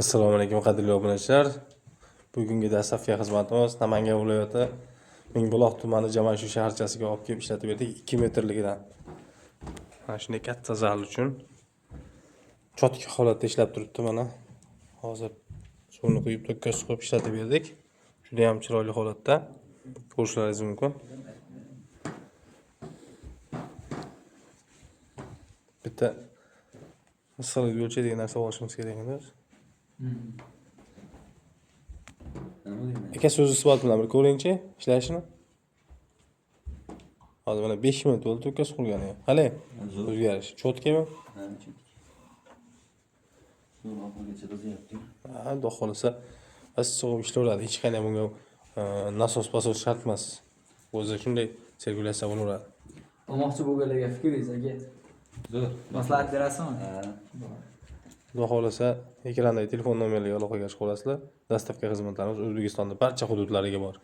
Assalomu alaykum qadrli obunachilar. Bugungi dastlabki xizmatimiz Namangan viloyati Mingbuloq tumani Jamashu shaharchasiga olib kelib ishlatib berdik 2 metrligidan. Mana shunday katta zal uchun cho'tka holatda ishlab turibdi mana. Hozir suvni quyib to'kka suqib ishlatib berdik. Juda ham chiroyli holatda ko'rishlaringiz mumkin. Bitta issiqlik o'lchaydigan narsa olishimiz kerak edi. Aka so'z isbot bilan bir ko'ringchi ishlashini. Hozir mana 5 minut bo'ldi to'kka suqilgani. Hali o'zgarish. Cho'tkami? Ha, cho'tka. Zo'r oxirigacha qizyapti. Ha, xudo xolisa issiq ishlayveradi. Hech qanday bunga nasos shart emas. O'zi shunday sirkulyatsiya bo'laveradi. Olmoqchi bo'lganlarga fikringiz aka. Zo'r. Maslahat berasizmi? Ha. Xudo xolisa ekrandagi telefon nomerlariga aloqaga chiqa olasizlar. Dastavka xizmatlarimiz O'zbekistonning barcha hududlariga bor.